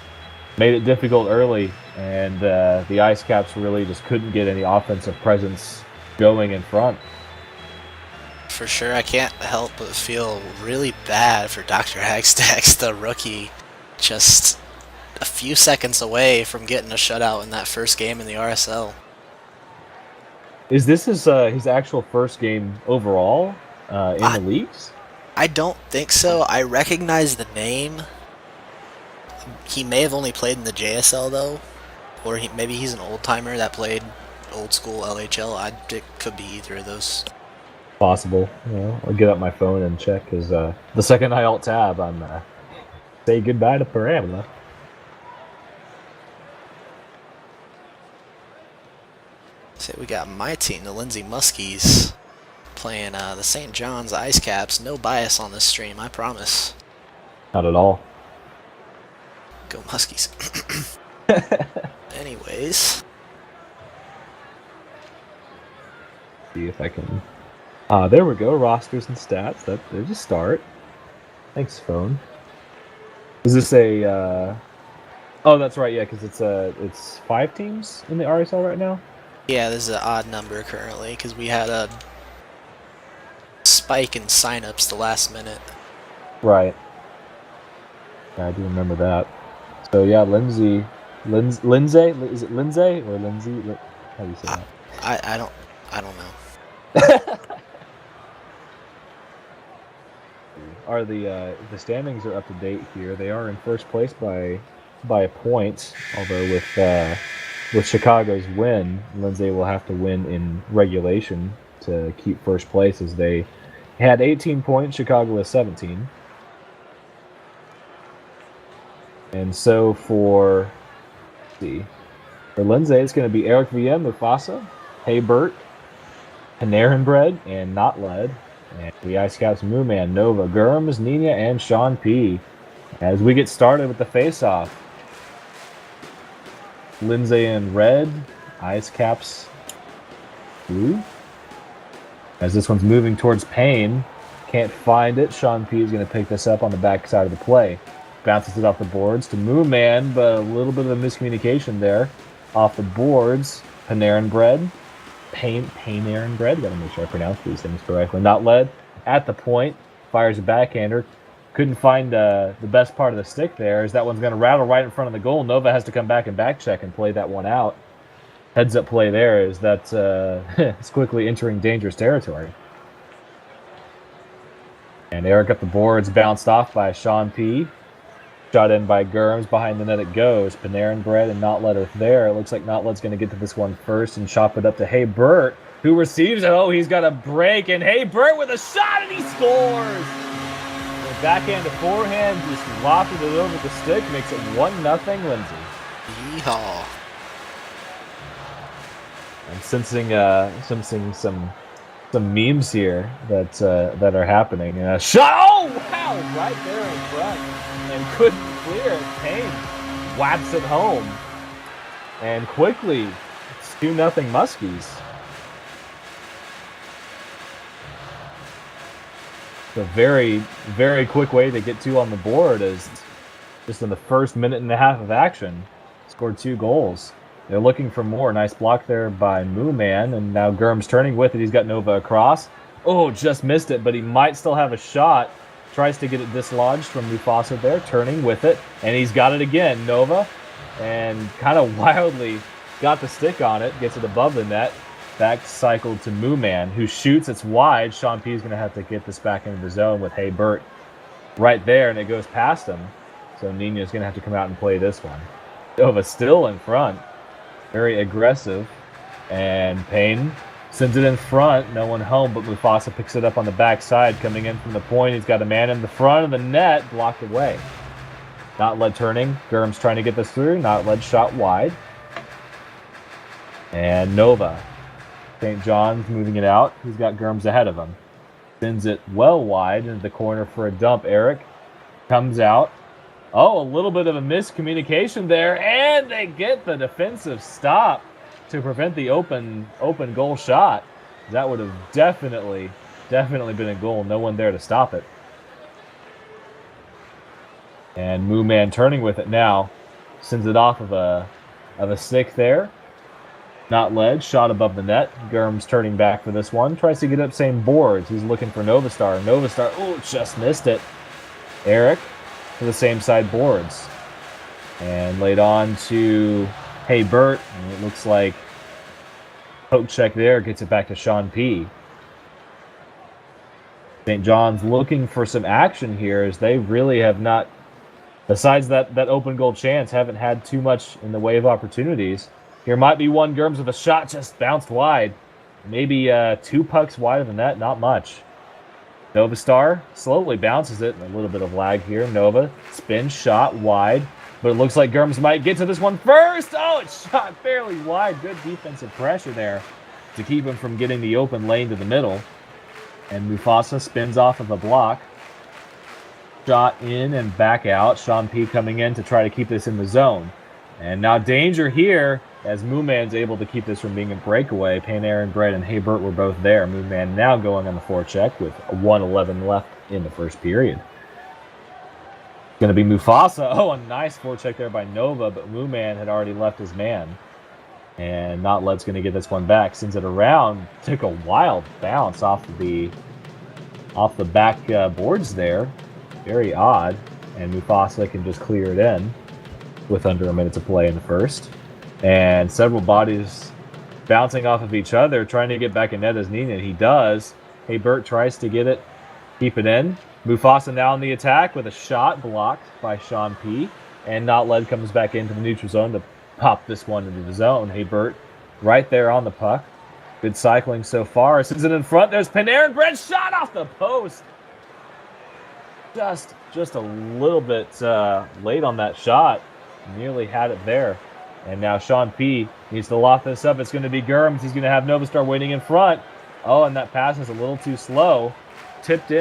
made it difficult early, and the Ice Caps really just couldn't get any offensive presence going in front. For sure, I can't help but feel really bad for Dr. Hextex, the rookie, just a few seconds away from getting a shutout in that first game in the RSL. Is this his actual first game overall in the leagues? I don't think so. I recognize the name. He may have only played in the JSL though, or maybe he's an old timer that played old school LHL. It could be either of those. Possible. I'll get up my phone and check because the second I alt tab, I'm say goodbye to Parabola. So we got my team, the Lindsay Muskies, playing the St. John's Ice Caps. No bias on this stream, I promise. Not at all. Go Muskies. Anyways. See if I can. There we go. Rosters and stats. There's a start. Thanks, phone. Is this a? Oh, that's right. Yeah, because it's 5 teams in the RSL right now. Yeah, this is an odd number currently because we had a spike in signups the last minute. Right. Yeah, I do remember that. So yeah, Lindsay, is it Lindsay or Lindsay? How do you say that? I don't know. Are the standings are up to date here? They are in first place by a point. Although with Chicago's win, Lindsay will have to win in regulation to keep first place, as they had 18 points. Chicago has 17. And so for Lindsay, it's going to be Eric VM, Mufasa, Hey Bert, Panarin Bread, and Not Led. And the Ice Caps, Mooman, Nova, Gurms, Nina, and Sean P. As we get started with the face-off, Lindsay in red, Ice Caps blue. As this one's moving towards Payne, can't find it. Sean P is going to pick this up on the back side of the play. Bounces it off the boards to Mooman, but a little bit of a miscommunication there. Off the boards, Panarin Bread. Panarin Bread. Gotta make sure I pronounce these things correctly. Not Led at the point. Fires a backhander. Couldn't find the best part of the stick there, as that one's going to rattle right in front of the goal. Nova has to come back and back check and play that one out. Heads up play there, is that it's quickly entering dangerous territory. And Eric up the boards, bounced off by Sean P. Shot in by Gurms. Behind the net it goes. Panarin Bread and Not Let Her there. It looks like Not Let's going to get to this one first and chop it up to Hey Bert, who receives it. Oh, he's got a break, and Hey Bert with a shot, and he scores! And backhand to forehand, just lofted it over the stick, makes it 1-0 Lindsay. Yeehaw. I'm sensing some memes here that are happening. Shot! Oh, wow! Right there in front, and couldn't clear it. Payne whaps it home, and quickly it's 2-0 Muskies. It's a very, very quick way to get 2 on the board, as just in the first minute and a half of action, scored 2 goals. They're looking for more. Nice block there by Mooman, and now Gurms turning with it. He's got Nova across. Oh, just missed it, but he might still have a shot. Tries to get it dislodged from Mufasa there, turning with it, and he's got it again. Nova, and kind of wildly got the stick on it, gets it above the net. Back cycled to Mooman, who shoots. It's wide. Sean P is going to have to get this back into the zone with Hey Bert right there, and it goes past him. So Nina's going to have to come out and play this one. Nova still in front. Very aggressive, and Payne sends it in front. No one home, but Mufasa picks it up on the backside, coming in from the point. He's got a man in the front of the net, blocked away. Not Led turning. Gurms trying to get this through. Not Led shot wide. And Nova. St. John's moving it out. He's got Gurms ahead of him. Sends it well wide into the corner for a dump. Eric comes out. Oh, a little bit of a miscommunication there, and they get the defensive stop to prevent the open goal shot. That would have definitely been a goal. No one there to stop it. And Mooman turning with it now, sends it off of a stick there. Not Led, shot above the net. Gurms turning back for this one. Tries to get up same boards. He's looking for Novastar. Novastar, oh, just missed it. Eric to the same side boards. And laid on to Hey Bert. And it looks like poke check there, gets it back to Sean P. St. John's looking for some action here as they really have not, besides that open goal chance, haven't had too much in the way of opportunities. Here might be one. Germs with a shot just bounced wide. Maybe 2 pucks wide of the net, not much. Nova Star slowly bounces it. A little bit of lag here. Nova spin shot wide, but it looks like Germs might get to this one first. Oh, it's shot fairly wide. Good defensive pressure there to keep him from getting the open lane to the middle. And Mufasa spins off of a block. Shot in and back out. Sean P coming in to try to keep this in the zone. And now danger here as Moonman's able to keep this from being a breakaway. Panarin, Brett, and Haybert were both there. Moonman now going on the forecheck with 1:11 left in the first period. Going to be Mufasa. Oh, a nice forecheck there by Nova, but Moonman had already left his man. And Notled's going to get this one back. Sends it around. Took a wild bounce off the back boards there. Very odd. And Mufasa can just clear it in with under a minute to play in the first. And several bodies bouncing off of each other, trying to get back in net as needed. He does. Haybert tries to get it, keep it in. Mufasa now on the attack with a shot blocked by Sean P. And Notled comes back into the neutral zone to pop this one into the zone. Haybert right there on the puck. Good cycling so far. Sends it in front. There's Panarin. Brett shot off the post. Just a little bit late on that shot. Nearly had it there. And now Sean P needs to lock this up. It's going to be Germs. He's going to have Nova Star waiting in front. Oh, and that pass is a little too slow. Tipped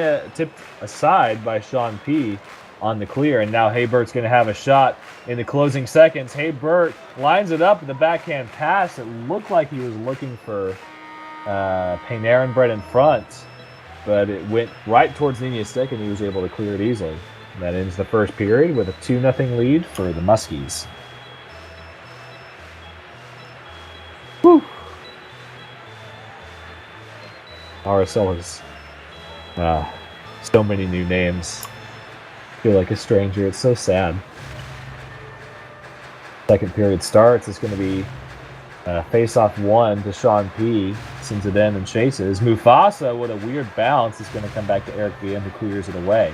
aside by Sean P on the clear. And now Haybert's going to have a shot in the closing seconds. Haybert lines it up with the backhand pass. It looked like he was looking for Panarin Brett in front, but it went right towards Nini's stick, and he was able to clear it easily. That ends the first period with a 2-0 lead for the Muskies. Woo! RSL is so many new names. I feel like a stranger. It's so sad. Second period starts. It's going to be face-off 1 to Sean P. Sends it in and chases. Mufasa, with a weird bounce, is going to come back to Eric VM, who clears it away.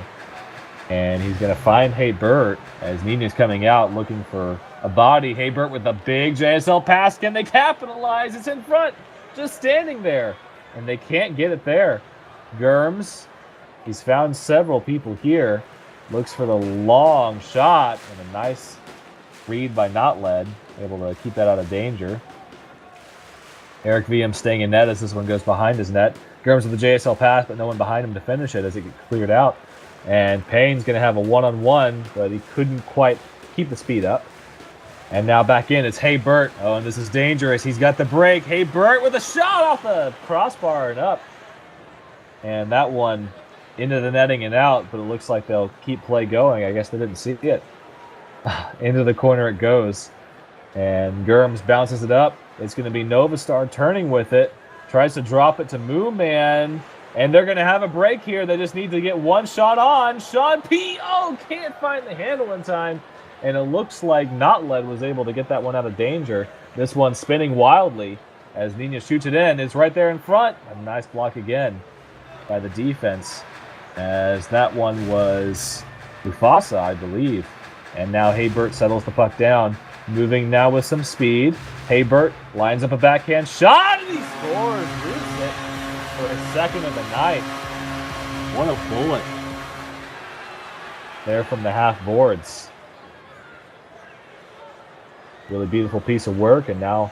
And he's going to find Haybert as Nina's coming out looking for a body. Haybert with a big JSL pass. Can they capitalize? It's in front, just standing there. And they can't get it there. Germs, he's found several people here. Looks for the long shot, and a nice read by Notled, able to keep that out of danger. Eric VM staying in net as this one goes behind his net. Germs with the JSL pass, but no one behind him to finish it as it gets cleared out. And Payne's going to have a one-on-one, but he couldn't quite keep the speed up. And now back in, it's Haybert. Oh, and this is dangerous. He's got the break. Haybert with a shot off the crossbar and up. And that one into the netting and out, but it looks like they'll keep play going. I guess they didn't see it. Into the corner it goes. And Germs bounces it up. It's going to be Nova Star turning with it. Tries to drop it to Mooman. And they're going to have a break here. They just need to get one shot on. Sean P. Oh, can't find the handle in time. And it looks like Notled was able to get that one out of danger. This one spinning wildly as Nina shoots it in. It's right there in front. A nice block again by the defense, as that one was Mufasa, I believe. And now Haybert settles the puck down. Moving now with some speed. Haybert lines up a backhand shot, and he scores. Roots it for his second of the night. What a bullet there from the half boards. Really beautiful piece of work, and now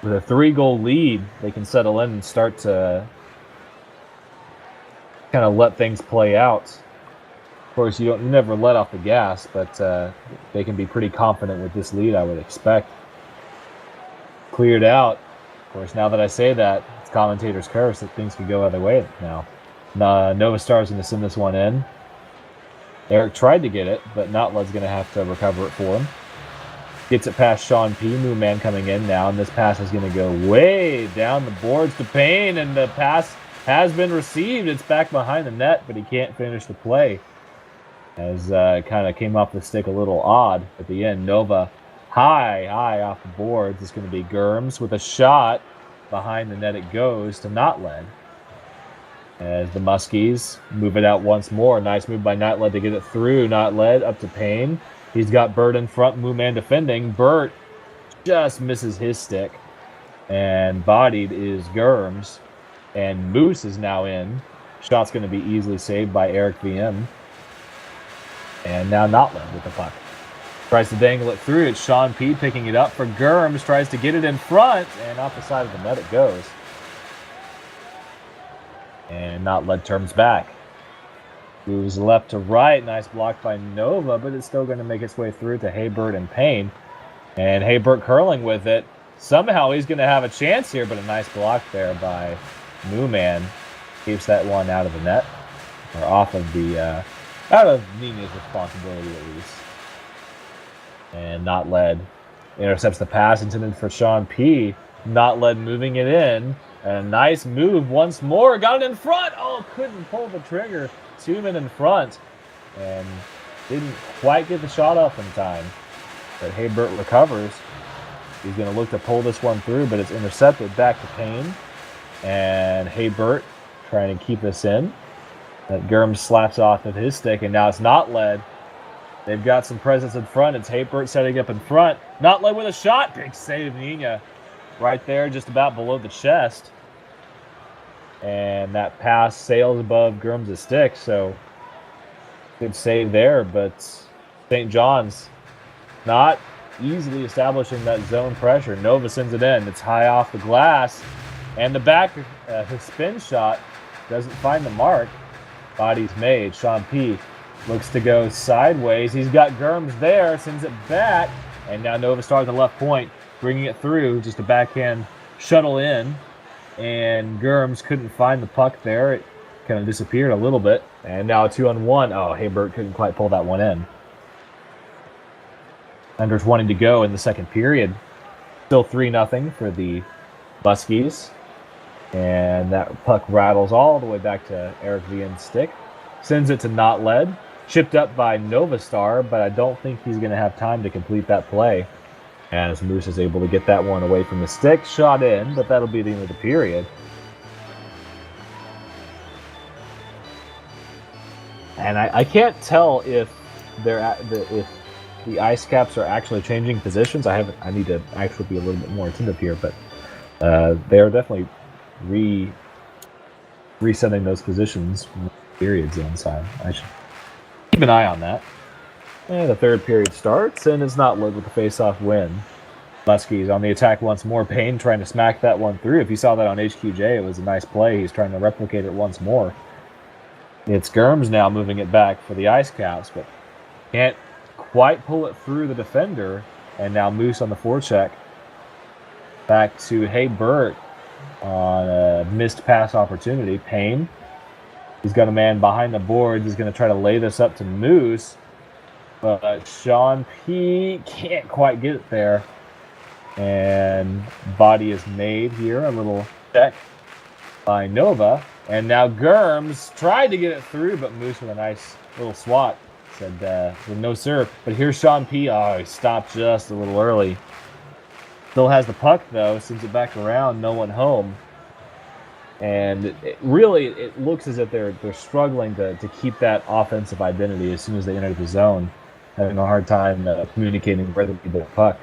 with a 3-goal lead, they can settle in and start to kind of let things play out. Of course, you never let off the gas, but they can be pretty confident with this lead, I would expect. Cleared out. Of course, now that I say that, it's commentator's curse that things could go either way now. Nova Star's going to send this one in. Eric tried to get it, but Notled's going to have to recover it for him. Gets it past Sean P. Moonman coming in now, and this pass is going to go way down the boards to Payne, and the pass has been received. It's back behind the net, but he can't finish the play. As kind of came off the stick a little odd at the end. Nova high off the boards. It's going to be Germs with a shot. Behind the net it goes to Notled. As the Muskies move it out once more. Nice move by Not Led to get it through. Not Led up to Payne. He's got Burt in front, Moo Man defending. Burt just misses his stick. And bodied is Germs. And Moose is now in. Shot's going to be easily saved by Eric VM. And now Not Led with the puck. Tries to dangle it through. It's Sean P picking it up for Germs. Tries to get it in front. And off the side of the net it goes. And Not Led turns back. Moves left to right. Nice block by Nova, but it's still going to make its way through to Haybert and Payne. And Haybert curling with it. Somehow he's going to have a chance here, but a nice block there by Moo Man. Keeps that one out of the net. Or off of the, out of Nina's responsibility at least. And Not Led intercepts the pass intended for Sean P. Not Led moving it in. And a nice move once more. Got it in front. Oh, couldn't pull the trigger. 2 men in front. And didn't quite get the shot off in time. But Haybert recovers. He's going to look to pull this one through, but it's intercepted back to Payne. And Haybert trying to keep this in. That Germ slaps off of his stick, and now it's Not Led. They've got some presence in front. It's Haybert setting up in front. Not Led with a shot. Big save, Nina. Right there, just about below the chest. And that pass sails above Germs' stick, so good save there, but St. John's not easily establishing that zone pressure. Nova sends it in. It's high off the glass, and the back, his spin shot doesn't find the mark. Body's made. Sean P looks to go sideways. He's got Germs there, sends it back, and now Nova starts at the left point. Bringing it through, just a backhand shuttle in. And Germs couldn't find the puck there. It kind of disappeared a little bit. And now a 2-on-1. Oh, Haybert couldn't quite pull that one in. Under 20 to go in the second period. Still 3-0 for the Muskies. And that puck rattles all the way back to Eric Vian's stick. Sends it to Not Led. Chipped up by Novastar, but I don't think he's going to have time to complete that play. As Moose is able to get that one away from the stick. Shot in, but that'll be the end of the period. And I can't tell if if the ice caps are actually changing positions. I need to actually be a little bit more attentive here, but they are definitely resetting those positions periods inside. I should keep an eye on that. And the third period starts, and it's Not Led with the face-off win. Muskies on the attack once more. Payne trying to smack that one through. If you saw that on HQJ, it was a nice play. He's trying to replicate it once more. It's Germs now moving it back for the Ice Caps, but can't quite pull it through the defender. And now Moose on the forecheck. Back to Haybert on a missed pass opportunity. Payne. He's got a man behind the boards. He's going to try to lay this up to Moose. But Sean P can't quite get it there. And body is made here. A little check by Nova. And now Germs tried to get it through, but Moose with a nice little swat. Said, no sir. But here's Sean P. Oh, he stopped just a little early. Still has the puck, though. Sends it back around. No one home. And it looks as if they're struggling to keep that offensive identity as soon as they enter the zone. Having a hard time communicating where they need the puck.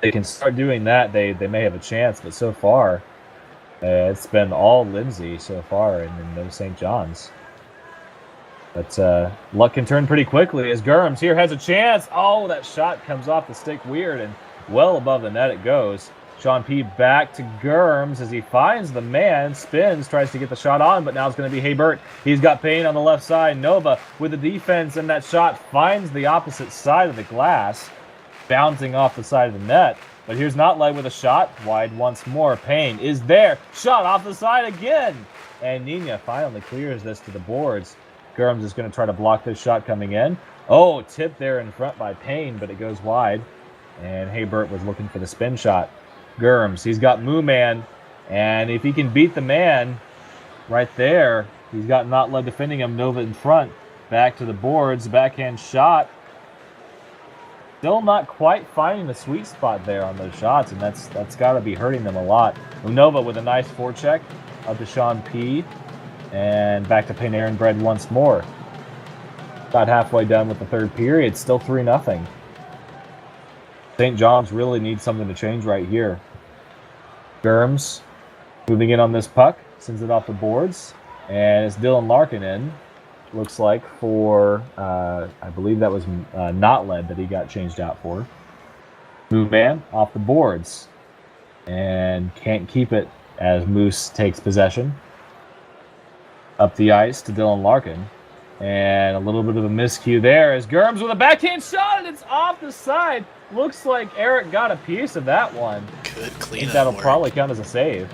They can start doing that, they may have a chance, but so far, it's been all Lindsay so far and no St. John's. But luck can turn pretty quickly as Germs here has a chance. Oh, that shot comes off the stick weird and well above the net it goes. Sean P back to Germs as he finds the man, spins, tries to get the shot on, but now it's going to be Haybert. He's got Payne on the left side. Nova with the defense, and that shot finds the opposite side of the glass, bouncing off the side of the net. But here's Not Led with a shot, wide once more. Payne is there, shot off the side again. And Nina finally clears this to the boards. Germs is going to try to block this shot coming in. Oh, tipped there in front by Payne, but it goes wide. And Haybert was looking for the spin shot. Germs, he's got Moo Man, and if he can beat the man right there, he's got Not Led defending him. Nova in front, back to the boards, backhand shot. Still not quite finding the sweet spot there on those shots, and that's got to be hurting them a lot. Unova with a nice forecheck up to Sean P. And back to Panarin Bread once more. About halfway done with the third period, still 3-0. St. John's really needs something to change right here. Germs moving in on this puck, sends it off the boards, and it's Dylan Larkin in. Looks like for, I believe that was not led that he got changed out for. Move man off the boards, and can't keep it as Moose takes possession. Up the ice to Dylan Larkin. And a little bit of a miscue there as Germs with a backhand shot, and it's off the side. Looks like Eric got a piece of that one. Good I cleanup think that'll work. probably count as a save.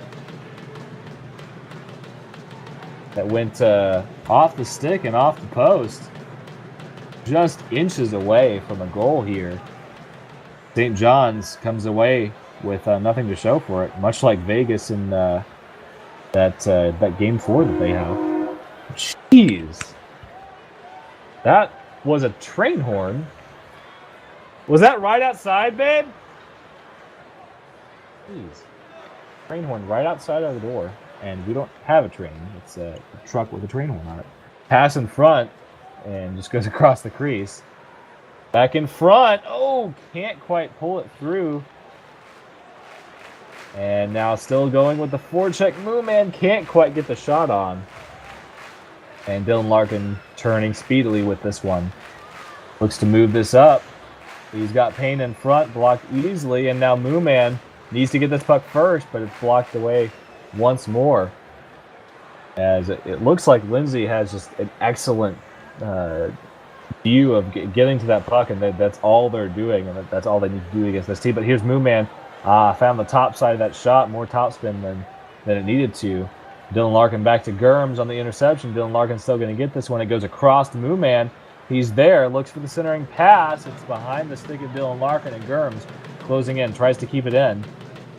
That went off the stick and off the post. Just inches away from a goal here. St. John's comes away with nothing to show for it, much like Vegas in that game 4 that they have. Jeez. That was a train horn. Was that right outside, babe? Jeez. Train horn right outside of the door. And we don't have a train. It's a truck with a train horn on it. Pass in front and just goes across the crease. Back in front. Oh, can't quite pull it through. And now still going with the forecheck. Mooman can't quite get the shot on. And Dylan Larkin turning speedily with this one. Looks to move this up. He's got Payne in front, blocked easily, and now Mooman needs to get this puck first, but it's blocked away once more. As it looks like Lindsay has just an excellent view of getting to that puck, and that's all they're doing, and that's all they need to do against this team. But here's Mooman. Found the top side of that shot, more topspin than it needed to. Dylan Larkin back to Germs on the interception. Dylan Larkin still going to get this one. It goes across to Mooman. He's there, looks for the centering pass. It's behind the stick of Dylan Larkin, and Germs closing in, tries to keep it in.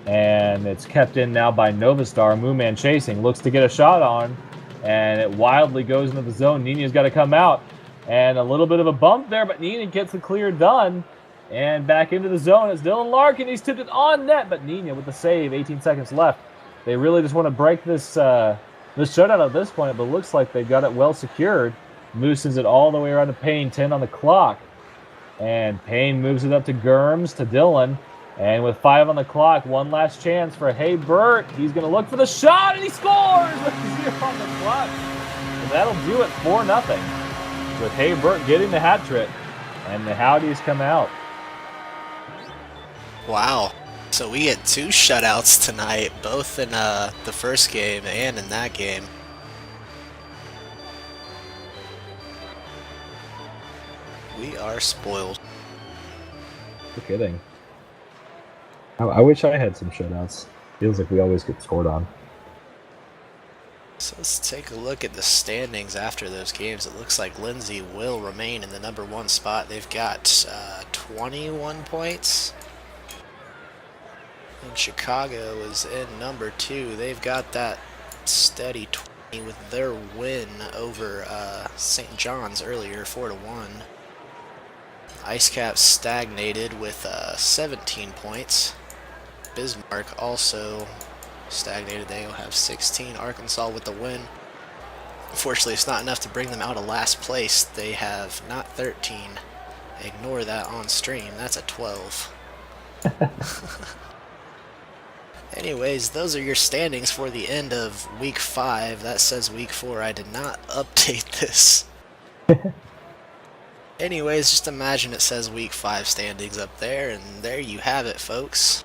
And it's kept in now by Novastar. Mooman chasing, looks to get a shot on, and it wildly goes into the zone. Nina's got to come out. And a little bit of a bump there, but Nina gets the clear done. And back into the zone is Dylan Larkin. He's tipped it on net, but Nina with the save, 18 seconds left. They really just want to break this shutout at this point, but it looks like they've got it well secured. Moose sends it all the way around to Payne, 10 on the clock. And Payne moves it up to Germs, to Dylan. And with 5 on the clock, one last chance for Hey Bert. He's going to look for the shot, and he scores with 0 on the clock. And that'll do it 4-0. With Hey Bert getting the hat trick. And the Howdies come out. Wow. So we get 2 shutouts tonight, both in the first game and in that game. We are spoiled. No kidding. I wish I had some shutouts. Feels like we always get scored on. So let's take a look at the standings after those games. It looks like Lindsay will remain in the number 1 spot. They've got 21 points. And Chicago is in number 2. They've got that steady 20 with their win over St. John's earlier, 4-1. IceCap stagnated with 17 points. Bismarck also stagnated. They will have 16. Arkansas with the win. Unfortunately, it's not enough to bring them out of last place. They have not 13. Ignore that on stream. That's a 12. Anyways, those are your standings for the end of Week 5. That says Week 4. I did not update this. Anyways, just imagine it says Week 5 standings up there, and there you have it, folks.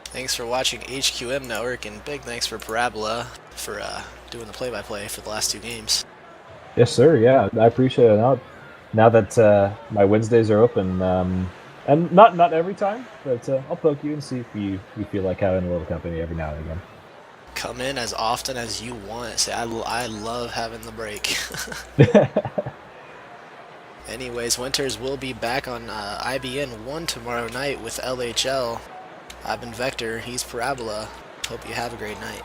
Thanks for watching HQM Network, and big thanks for Parabola for doing the play-by-play for the last 2 games. Yes, sir. Yeah, I appreciate it. Now that my Wednesdays are open, and not every time, but I'll poke you and see if you feel like having a little company every now and again. Come in as often as you want. Say, I love having the break. Anyways, Winters will be back on IBN 1 tomorrow night with LHL. I've been Vector, he's Parabola. Hope you have a great night.